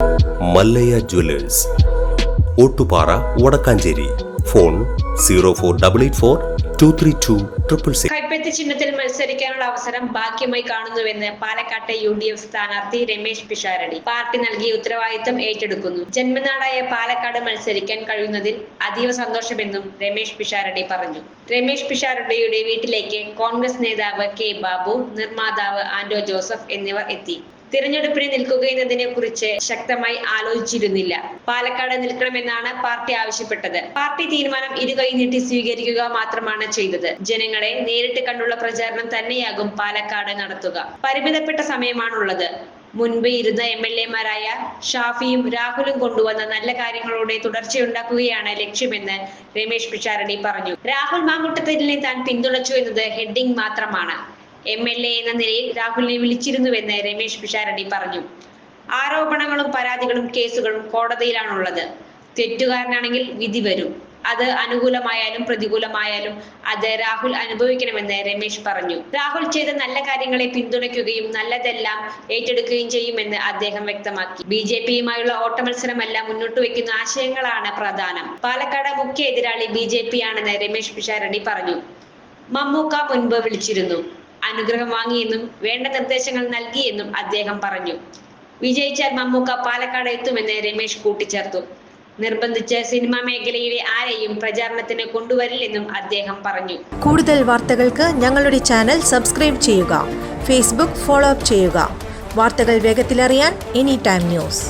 Mallayya Jewellers, Ottupara, Vadakkanchery. Phone 04884232666. കൈപ്പത്തി ചിഹ്നത്തിൽ മത്സരിക്കാനുള്ള അവസരം ഭാഗ്യമായി കാണുന്നുവെന്ന് പാലക്കാട്ടെ UDF സ്ഥാനാർത്ഥി രമേശ് പിഷാരടി പാർട്ടി നൽകിയ ഉത്തരവാദിത്തം ഏറ്റെടുക്കുന്നു. ജന്മനാടായ പാലക്കാട് മത്സരിക്കാൻ കഴിയുന്നതിൽ അതീവ സന്തോഷമെന്നും രമേശ് പിഷാരടി പറഞ്ഞു. രമേശ് പിഷാരടിയുടെ വീട്ടിലേക്ക് കോൺഗ്രസ് നേതാവ് കെ ബാബു, നിർമ്മാതാവ് ആന്റോ ജോസഫ് എന്നിവർ എത്തി. തിരഞ്ഞെടുപ്പിന് നിൽക്കുകയെന്നതിനെ കുറിച്ച് ശക്തമായി ആലോചിച്ചിരുന്നില്ല. പാലക്കാട് നിൽക്കണമെന്നാണ് പാർട്ടി ആവശ്യപ്പെട്ടത്. പാർട്ടി തീരുമാനം ഇരുകൈ നീട്ടി സ്വീകരിക്കുക മാത്രമാണ് ചെയ്തത്. ജനങ്ങളെ നേരിട്ട് കണ്ടുള്ള പ്രചാരണം തന്നെയാകും പാലക്കാട് നടത്തുക. പരിമിതപ്പെട്ട സമയമാണുള്ളത്. മുൻപ് ഇരുന്ന MLA-മാരായ ഷാഫിയും രാഹുലും കൊണ്ടുവന്ന നല്ല കാര്യങ്ങളുടെ തുടർച്ചയുണ്ടാക്കുകയാണ് ലക്ഷ്യമെന്ന് രമേശ് പിഷാരടി പറഞ്ഞു. രാഹുൽ മാങ്കുട്ടത്തിലിനെ താൻ പിന്തുണച്ചു എന്നത് ഹെഡിംഗ് മാത്രമാണ്. MLA എന്ന നിലയിൽ രാഹുലിനെ വിളിച്ചിരുന്നുവെന്ന് രമേശ് പിഷാരടി പറഞ്ഞു. ആരോപണങ്ങളും പരാതികളും കേസുകളും കോടതിയിലാണുള്ളത്. തെറ്റുകാരനാണെങ്കിൽ വിധി വരും. അത് അനുകൂലമായാലും പ്രതികൂലമായാലും അത് രാഹുൽ അനുഭവിക്കണമെന്ന് രമേശ് പറഞ്ഞു. രാഹുൽ ചെയ്ത നല്ല കാര്യങ്ങളെ പിന്തുണയ്ക്കുകയും നല്ലതെല്ലാം ഏറ്റെടുക്കുകയും ചെയ്യുമെന്ന് അദ്ദേഹം വ്യക്തമാക്കി. BJP-യുമായുള്ള ഓട്ടമത്സരമല്ല, മുന്നോട്ട് വയ്ക്കുന്ന ആശയങ്ങളാണ് പ്രധാനം. പാലക്കാട് മുഖ്യ എതിരാളി BJP ആണെന്ന് രമേശ് പിഷാരടി പറഞ്ഞു. മമ്മൂക്ക മുൻപ് വിളിച്ചിരുന്നു. അനുഗ്രഹം വാങ്ങിയെന്നും വേണ്ട നിർദ്ദേശങ്ങൾ നൽകിയെന്നും അദ്ദേഹം പറഞ്ഞു. വിജയിച്ചാൽ മമ്മൂക്ക പാലക്കാട് എത്തുമെന്ന് രമേശ് കൂട്ടിച്ചേർത്തു. നിർബന്ധിച്ച് സിനിമാ മേഖലയിലെ ആരെയും പ്രചാരണത്തിന് കൊണ്ടുവരില്ലെന്നും അദ്ദേഹം പറഞ്ഞു. കൂടുതൽ വാർത്തകൾക്ക് ഞങ്ങളുടെ ചാനൽ സബ്സ്ക്രൈബ് ചെയ്യുക. Facebook ഫോളോ അപ്പ് ചെയ്യുക. വാർത്തകൾ വേഗത്തിലറിയാൻ Anytime News.